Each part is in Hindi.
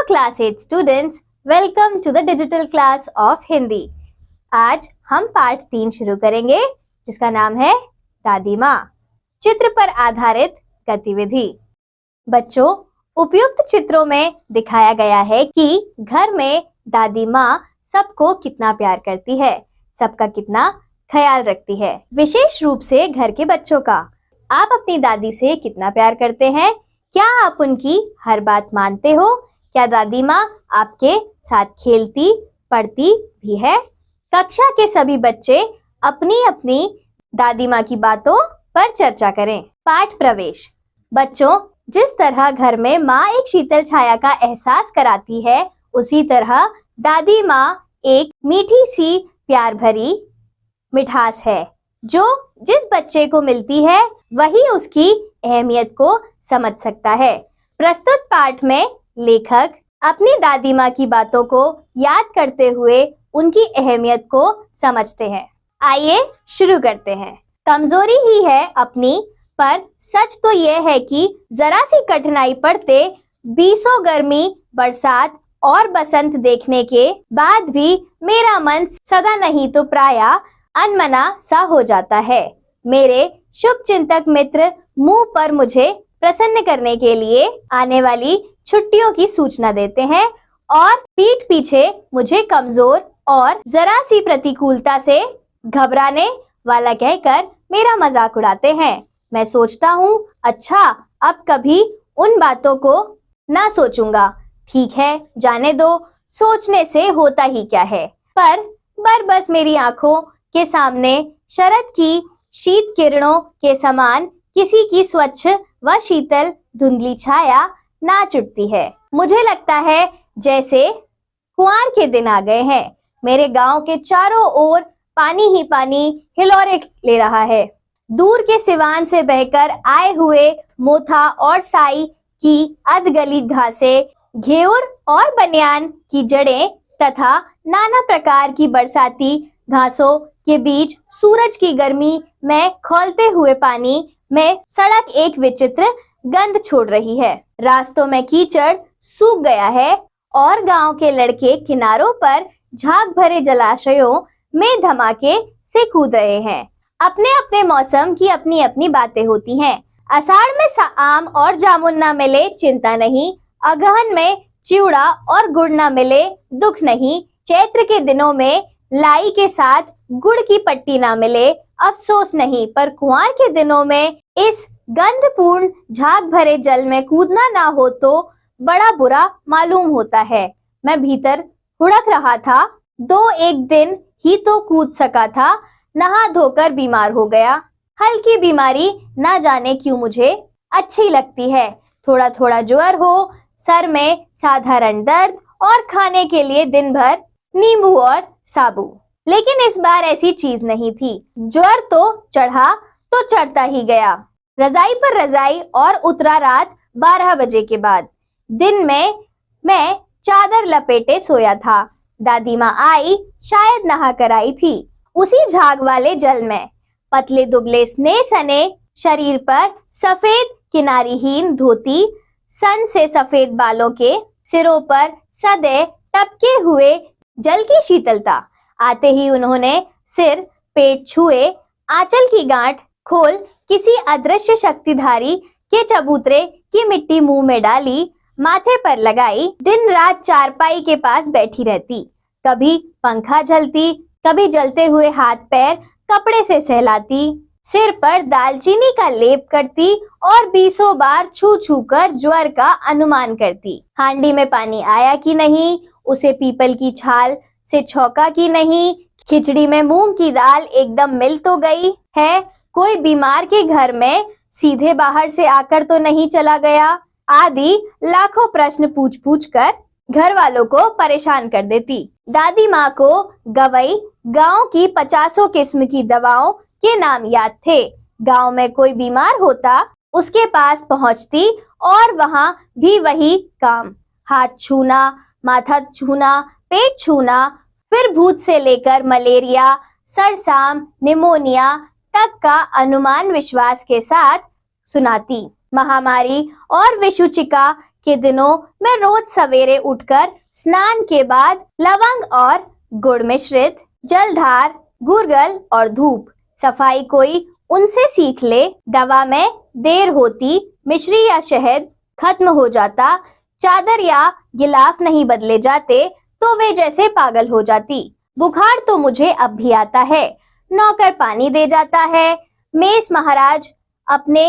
Class 8 students, welcome to the digital class of Hindi. आज हम पाठ 3 शुरू करेंगे जिसका नाम है दादी माँ। चित्र पर आधारित गतिविधि। बच्चों, उपयुक्त चित्रों में दिखाया गया है कि घर में दादी माँ सबको कितना प्यार करती है, सबका कितना ख्याल रखती है, विशेष रूप से घर के बच्चों का। आप अपनी दादी से कितना प्यार करते हैं? क्या आप उनकी हर बात मानते हो? क्या दादी माँ आपके साथ खेलती पढ़ती भी है? कक्षा के सभी बच्चे अपनी अपनी दादी माँ की बातों पर चर्चा करें। पाठ प्रवेश। बच्चों, जिस तरह घर में माँ एक शीतल छाया का एहसास कराती है, उसी तरह दादी माँ एक मीठी सी प्यार भरी मिठास है जो जिस बच्चे को मिलती है वही उसकी अहमियत को समझ सकता है। प्रस्तुत पाठ में लेखक अपनी दादी माँ की बातों को याद करते हुए उनकी अहमियत को समझते हैं। आइए शुरू करते हैं। कमजोरी ही है अपनी, पर सच तो यह है कि जरा सी कठिनाई पड़ते बीसों गर्मी, बरसात और बसंत देखने के बाद भी मेरा मन सदा नहीं तो प्रायः अनमना सा हो जाता है। मेरे शुभ चिंतक मित्र मुंह पर मुझे प्रसन्न करने के लिए आने वाली छुट्टियों की सूचना देते हैं और पीठ पीछे मुझे कमजोर और जरा सी प्रतिकूलता से घबराने वाला कहकर मेरा मजाक उड़ाते हैं। मैं सोचता हूँ, अच्छा अब कभी उन बातों को ना सोचूंगा। ठीक है, जाने दो, सोचने से होता ही क्या है। पर बस मेरी आंखों के सामने शरद की शीत किरणों के समान किसी की स्वच्छ व शीतल धुंधली छाया नाच उठती है। मुझे लगता है जैसे कुंवार के दिन आ गए हैं। मेरे गांव के चारों ओर पानी ही पानी हिलोरे ले रहा है। दूर के सिवान से बहकर आए हुए मोथा और साई की अधगली घासें, घेवर और बनियान की जड़ें तथा नाना प्रकार की बरसाती घासों के बीच सूरज की गर्मी में खौलते हुए पानी में सड़क एक विचित्र गंध छोड़ रही है। रास्तों में कीचड़ सूख गया है और गांव के लड़के किनारों पर झाग भरे जलाशयों में धमाके से कूद रहे हैं। अपने अपने मौसम की अपनी अपनी बातें होती हैं। आषाढ़ में आम और जामुन ना मिले चिंता नहीं, अगहन में चिवड़ा और गुड़ ना मिले दुख नहीं, चैत्र के दिनों में लाई के साथ गुड़ की पट्टी ना मिले अफसोस नहीं, पर कुंवार के दिनों में इस गंधपूर्ण झाग भरे जल में कूदना ना हो तो बड़ा बुरा मालूम होता है। मैं भीतर हुड़क रहा था, 2-1 दिन ही तो कूद सका था, नहा धोकर बीमार हो गया। हल्की बीमारी ना जाने क्यों मुझे अच्छी लगती है। थोड़ा थोड़ा ज्वर हो, सर में साधारण दर्द और खाने के लिए दिन भर नींबू और साबू। लेकिन इस बार ऐसी चीज नहीं थी। ज्वर तो चढ़ा तो चढ़ता ही गया, रजाई पर रजाई और उतरा रात 12 बजे के बाद। दिन में मैं चादर लपेटे सोया था। दादी माँ आई, शायद नहा कर आई थी। उसी झाग वाले जल में पतले दुबले स्नेह सने शरीर पर सफेद किनारीहीन धोती, सन से सफेद बालों के सिरों पर सदैव टपके हुए जल की शीतलता। आते ही उन्होंने सिर पेट छुए, आंचल की गांठ खोल किसी अदृश्य शक्तिधारी के चबूतरे की मिट्टी मुंह में डाली, माथे पर लगाई। दिन रात चारपाई के पास बैठी रहती, कभी पंखा झलती, कभी जलते हुए हाथ पैर कपड़े से सहलाती, सिर पर दालचीनी का लेप करती और 20 बार छू छू कर ज्वर का अनुमान करती। हांडी में पानी आया कि नहीं, उसे पीपल की छाल से छौका कि नहीं, खिचड़ी में मूंग की दाल एकदम मिल तो गई है, कोई बीमार के घर में सीधे बाहर से आकर तो नहीं चला गया, आदि लाखों प्रश्न पूछ पूछ कर घर वालों को परेशान कर देती। दादी माँ को गवई गांव की 50 किस्म की दवाओं के नाम याद थे। गांव में कोई बीमार होता उसके पास पहुंचती और वहां भी वही काम, हाथ छूना, माथा छूना, पेट छूना, फिर भूत से लेकर मलेरिया, सरसाम, निमोनिया तक का अनुमान विश्वास के साथ सुनाती। महामारी और विषुचिका के दिनों मैं रोज सवेरे उठकर स्नान के बाद लवंग और गुड़ मिश्रित जलधार, गुड़गल और धूप, सफाई कोई उनसे सीख ले। दवा में देर होती, मिश्री या शहद खत्म हो जाता, चादर या गिलाफ नहीं बदले जाते तो वे जैसे पागल हो जाती। बुखार तो मुझे अब भी आता है। नौकर पानी दे जाता है, मेस महाराज अपने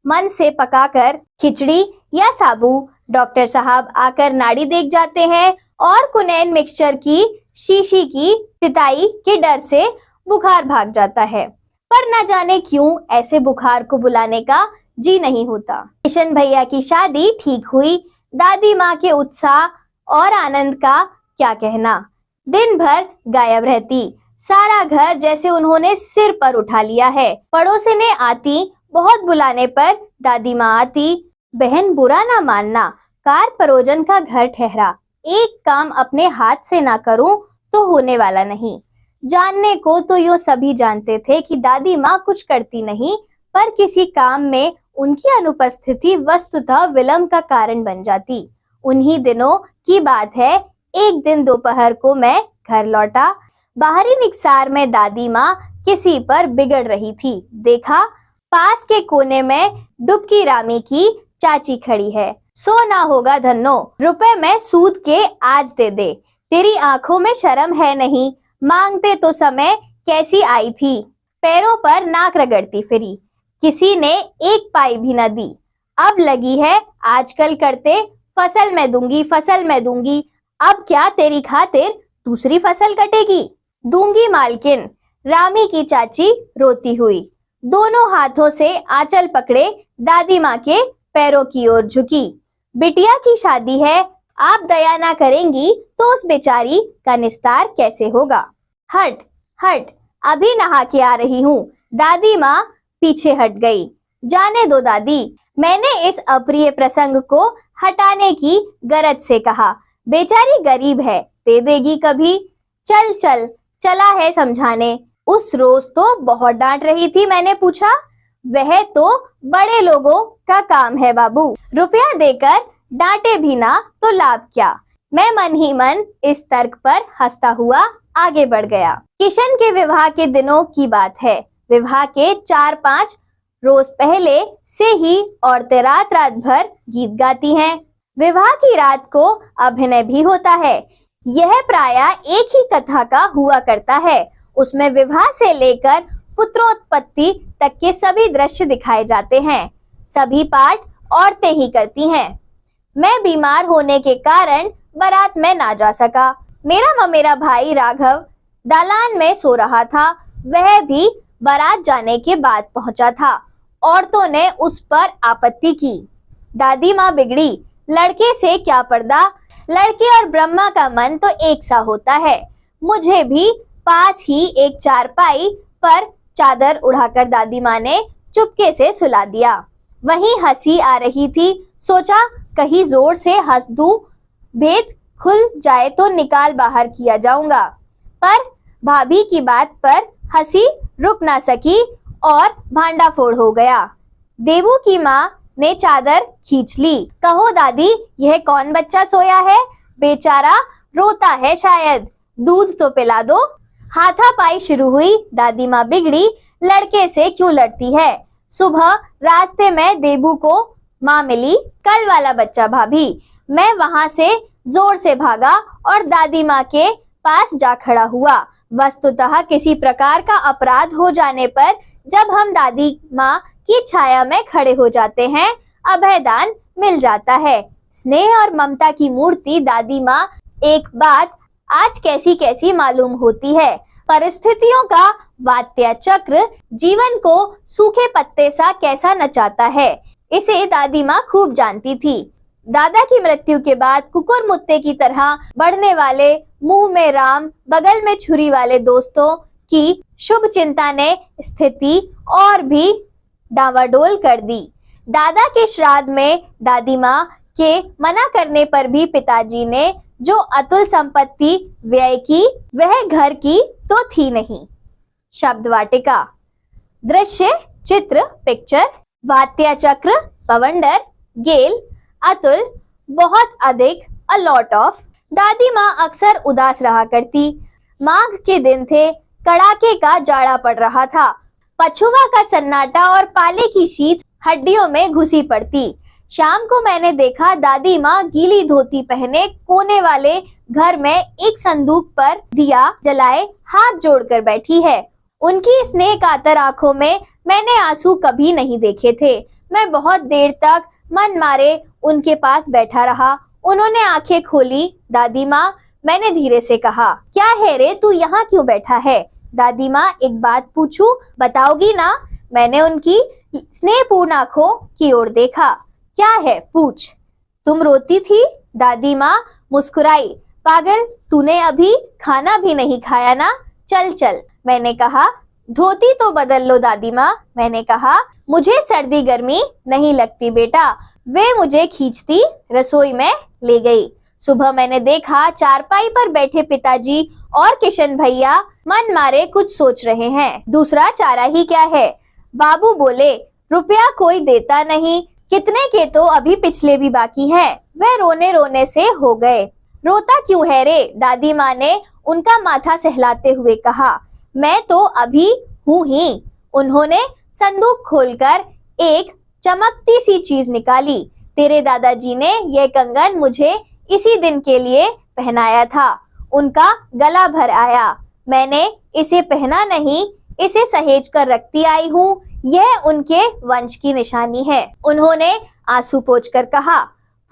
मन से पकाकर खिचड़ी या साबू, डॉक्टर साहब आकर नाड़ी देख जाते हैं और कुनैन मिक्सचर की शीशी की तिताई के डर से बुखार भाग जाता है। पर न जाने क्यों ऐसे बुखार को बुलाने का जी नहीं होता। किशन भैया की शादी ठीक हुई। दादी माँ के उत्साह और आनंद का क्या कहना। दिन भर गायब रहती, सारा घर जैसे उन्होंने सिर पर उठा लिया है। पड़ोसिनें आती, बहुत बुलाने पर दादी माँ आती। बहन बुरा ना मानना, कार परोजन का घर ठहरा, एक काम अपने हाथ से ना करूं तो होने वाला नहीं। जानने को तो यूं सभी जानते थे कि दादी माँ कुछ करती नहीं, पर किसी काम में उनकी अनुपस्थिति वस्तुतः विलंब का कारण बन जाती। उन्हीं दिनों की बात है, एक दिन दोपहर को मैं घर लौटा। बाहरी निकसार में दादी माँ किसी पर बिगड़ रही थी। देखा, पास के कोने में डुबकी रामी की चाची खड़ी है। सो ना होगा धन्नो, रुपए में सूद के आज दे दे, तेरी आंखों में शर्म है नहीं, मांगते तो समय कैसी आई थी। पैरों पर नाक रगड़ती फिरी, किसी ने एक पाई भी न दी। अब लगी है आजकल करते, फसल में दूंगी, फसल में दूंगी। अब क्या तेरी खातिर दूसरी फसल कटेगी? दूंगी मालकिन, रामी की चाची रोती हुई दोनों हाथों से आंचल पकड़े दादी माँ के पैरों की ओर झुकी। बिटिया की शादी है, आप दया ना करेंगी तो उस बेचारी का निस्तार कैसे होगा। हट हट, अभी नहा के आ रही हूँ। दादी माँ पीछे हट गई। जाने दो दादी, मैंने इस अप्रिय प्रसंग को हटाने की गरज से कहा। बेचारी गरीब है, दे देगी कभी। चल चल, चला है समझाने। उस रोज तो बहुत डांट रही थी। मैंने पूछा, वह तो बड़े लोगों का काम है बाबू, रुपया देकर डांटे भी ना तो लाभ क्या। मैं मन ही मन इस तर्क पर हंसता हुआ आगे बढ़ गया। किशन के विवाह के दिनों की बात है। विवाह के 4-5 रोज पहले से ही औरतें रात रात भर गीत गाती हैं। विवाह की रात को अभिनय भी होता है। यह प्रायः एक ही कथा का हुआ करता है। उसमें विवाह से लेकर पुत्रोत्पत्ति तक के सभी दृश्य दिखाए जाते हैं। सभी पाठ औरतें ही करती हैं। मैं बीमार होने के कारण बारात में ना जा सका। मेरा ममेरा भाई राघव दालान में सो रहा था। वह भी बारात जाने के बाद पहुंचा था। औरतों ने उस पर आपत्ति की। दादी माँ बिगड़ी, लड़के से क्या पर्दा, लड़के और ब्रह्मा का मन तो एक सा होता है। मुझे भी पास ही एक चारपाई पर चादर उड़ाकर दादी माँ ने चुपके से सुला दिया। वहीं हंसी आ रही थी। सोचा कहीं जोर से हंस दूं, भेद खुल जाए तो निकाल बाहर किया जाऊंगा। पर भाभी की बात पर हंसी रुक ना सकी और भांडाफोड़ हो गया। देवू की माँ ने चादर खींच ली। कहो दादी, यह कौन बच्चा सोया है? बेचारा रोता है शायद, दूध तो पिला दो। हाथापाई शुरू हुई। दादी माँ बिगड़ी, लड़के से क्यों लड़ती है। सुबह रास्ते में देबू को माँ मिली, कल वाला बच्चा भाभी। मैं वहां से जोर से भागा और दादी माँ के पास जा खड़ा हुआ। वस्तुतः किसी प्रकार का अपराध हो जाने पर जब हम दादी माँ की छाया में खड़े हो जाते हैं, अभयदान मिल जाता है। स्नेह और ममता की मूर्ति दादी माँ एक बात आज कैसी कैसी मालूम होती है। परिस्थितियों का वात्या चक्र जीवन को सूखे पत्ते सा कैसा नचाता है, इसे दादी माँ खूब जानती थी। दादा की मृत्यु के बाद कुकुर मुत्ते की तरह बढ़ने वाले मुंह में राम बगल में छुरी वाले दोस्तों की शुभ चिंता ने स्थिति और भी डावाडोल कर दी। दादा के श्राद्ध में दादी माँ के मना करने पर भी पिताजी ने जो अतुल संपत्ति व्यय की, वह घर की तो थी नहीं। शब्द वाटिका, दृश्य चित्र पिक्चर, वात्या चक्र पवंडर, गेल, अतुल, बहुत अधिक, a lot of। दादी माँ अक्सर उदास रहा करती। माघ के दिन थे, कड़ाके का जाड़ा पड़ रहा था। पछुआ का सन्नाटा और पाले की शीत हड्डियों में घुसी पड़ती। शाम को मैंने देखा दादी माँ गीली धोती पहने कोने वाले घर में एक संदूक पर दिया जलाए हाथ जोड़कर बैठी है। उनकी स्नेह कातर आंखों में मैंने आंसू कभी नहीं देखे थे। मैं बहुत देर तक मन मारे उनके पास बैठा रहा। उन्होंने आंखें खोली। दादी माँ, मैंने धीरे से कहा, क्या है रे, तू यहाँ क्यों बैठा है? दादी माँ, एक बात पूछूं, बताओगी ना? मैंने उनकी स्नेहपूर्ण आंखों की ओर देखा। क्या है, पूछ। तुम रोती थी? दादी माँ मुस्कुराई। पागल, तूने अभी खाना भी नहीं खाया ना? चल चल, मैंने कहा। धोती तो बदल लो दादी माँ, मैंने कहा। मुझे सर्दी गर्मी नहीं लगती बेटा। वे मुझे खींचती रसोई में ले गई। सुबह मैंने देखा चारपाई पर बैठे पिताजी और किशन भैया मन मारे कुछ सोच रहे हैं। दूसरा चारा ही क्या है। बाबू बोले, रुपया कोई देता नहीं, कितने के तो अभी पिछले भी बाकी है। वह रोने रोने से हो गए। रोता क्यों है रे? दादी माँ ने उनका माथा सहलाते हुए कहा। मैं तो अभी हूँ ही। उन्होंने संदूक खोलकर एक चमकती सी चीज निकाली। तेरे दादाजी ने यह कंगन मुझे इसी दिन के लिए पहनाया था। उनका गला भर आया। मैंने इसे पहना नहीं, इसे सहेज कर रखती आई हूँ। यह उनके वंश की निशानी है। उन्होंने आंसू पोंछकर कहा।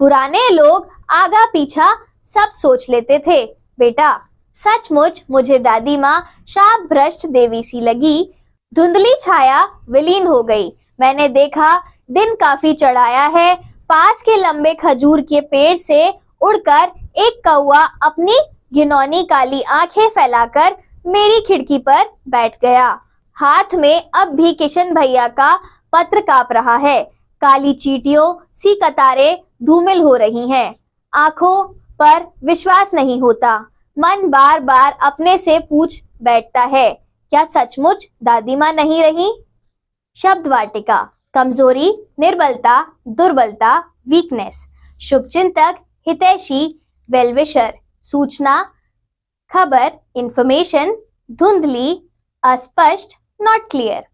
पुराने लोग आगा पीछा सब सोच लेते थे बेटा। सचमुच मुझे दादी माँ शाप भ्रष्ट देवी सी लगी। धुंधली छाया विलीन हो गई। मैंने देखा दिन काफी चढ़ाया है। पास के लंबे खजूर के पेड़ से उड़कर एक कौवा अपनी घिनौनी काली आंखें फैलाकर मेरी खिड़की पर बैठ गया। हाथ में अब भी किशन भैया का पत्र कांप रहा है। काली चींटियों सी कतारें धूमिल हो रही हैं। आंखों पर विश्वास नहीं होता। मन बार बार अपने से पूछ बैठता है, क्या सचमुच दादी माँ नहीं रही? शब्द वाटिका। कमजोरी, निर्बलता, दुर्बलता, वीकनेस। शुभचिंतक, हितैषी, वेलविशर। सूचना, खबर, इंफॉर्मेशन। धुंधली, अस्पष्ट, नॉट क्लियर।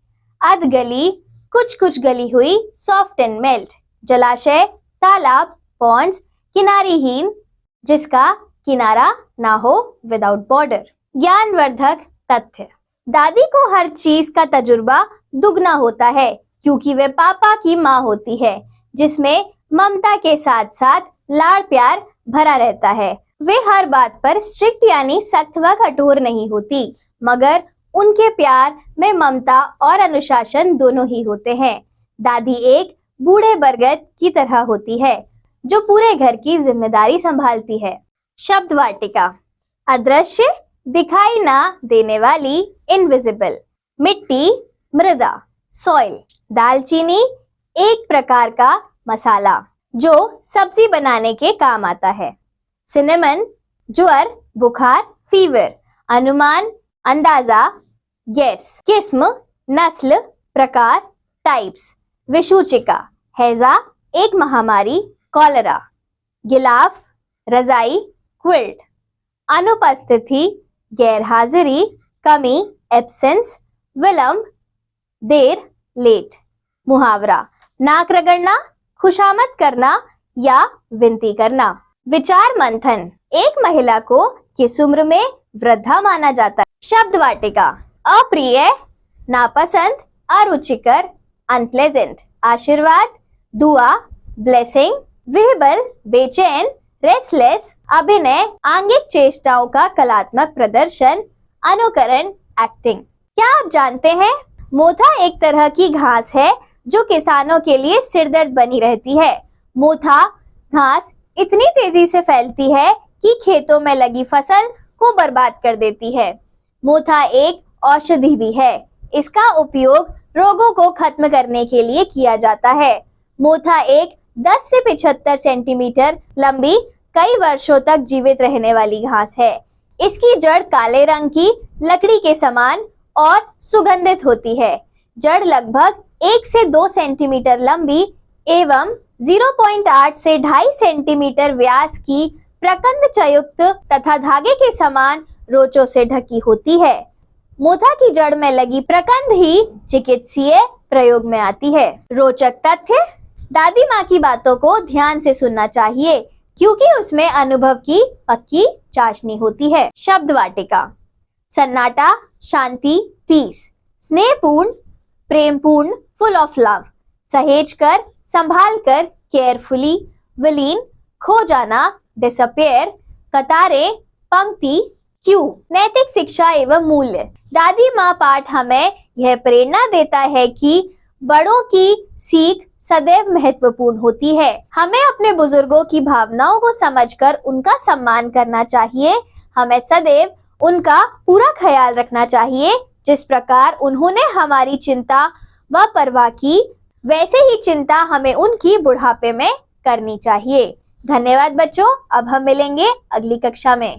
अधगली, कुछ कुछ गली हुई, सॉफ्ट एंड मेल्ट। जलाशय, तालाब, पॉन्ड्स, किनारीहीन, जिसका किनारा ना हो, विदाउट बॉर्डर। ज्ञानवर्धक तथ्य। दादी को हर चीज का तजुर्बा दुगना होता है क्योंकि वे पापा की माँ होती है, जिसमें ममता के साथ साथ लाड़ प्यार भरा रहता है। वे हर बात पर स्ट्रिक्ट यानी सख्त व कठोर नहीं होती, मगर उनके प्यार में ममता और अनुशासन दोनों ही होते हैं। दादी एक बूढ़े बरगद की तरह होती है जो पूरे घर की जिम्मेदारी संभालती है। शब्द वाटिका। अदृश्य, दिखाई ना देने वाली, इनविजिबल। मिट्टी, मृदा, सॉइल। दालचीनी, एक प्रकार का मसाला जो सब्जी बनाने के काम आता है। सिनेमन, ज्वर, बुखार, फीवर। अनुमान, अंदाजा, गेस। किस्म, नस्ल, प्रकार, टाइप्स। विषूचिका, हैजा, एक महामारी, कॉलेरा। गिलाफ, रजाई, क्विल्ट। अनुपस्थिति, गैरहाजिरी, कमी, एब्सेंस। विलंब, देर, लेट। मुहावरा, नाक रगड़ना, खुशामद करना या विनती करना। विचार मंथन। एक महिला को किस उम्र में वृद्धा माना जाता है? शब्द वाटिका। अप्रिय, नापसंद, अरुचिकर, अनप्लेजेंट। आशीर्वाद, दुआ, ब्लेसिंग। विह्वल, बेचैन, रेस्टलेस। अभिनय, आंगिक चेष्टाओं का कलात्मक प्रदर्शन, अनुकरण, एक्टिंग। क्या आप जानते हैं, मोथा एक तरह की घास है जो किसानों के लिए सिरदर्द बनी रहती है। मोथा घास इतनी तेजी से फैलती है कि खेतों में लगी फसल को बर्बाद कर देती है। मोथा एक औषधि भी है। इसका उपयोग रोगों को खत्म करने के लिए किया जाता है। मोथा एक 10 से 75 सेंटीमीटर लंबी, कई वर्षों तक जीवित रहने वाली घास है। इसकी जड़ काले रंग की लकड़ी के समान और सुगंधित होती है। जड़ लगभग 1 से 2 सेंटीमीटर लंबी, एवं 0.8 से 2.5 सेंटीमीटर व्यास की प्रकंद चयुक्त तथा धागे के समान रोचों से ढकी होती है। मोथा की जड़ में लगी प्रकंद ही चिकित्सीय प्रयोग में आती है। रोचक तथ्य, दादी माँ की बातों को ध्यान से सुनना चाहिए क्योंकि उसमें अनुभव की पक्की चाशनी होती है। शब्द वाटिका, सन्नाटा, शांति, पीस, स्नेहपूर्ण, प्रेमपूर्ण, फुल ऑफ लव, सहेज कर, संभाल कर, केयरफुली, विलीन, खो जाना, डिसअपियर, कतारें, पंक्ति, क्यू। नैतिक शिक्षा एवं मूल्य। दादी माँ पाठ हमें यह प्रेरणा देता है कि बड़ों की सीख सदैव महत्वपूर्ण होती है। हमें अपने बुजुर्गों की भावनाओं को समझकर उनका सम्मान करना चाहिए। हमें सदैव उनका पूरा ख्याल रखना चाहिए। जिस प्रकार उन्होंने हमारी चिंता व परवाह की, वैसे ही चिंता हमें उनकी बुढ़ापे में करनी चाहिए। धन्यवाद बच्चों, अब हम मिलेंगे अगली कक्षा में।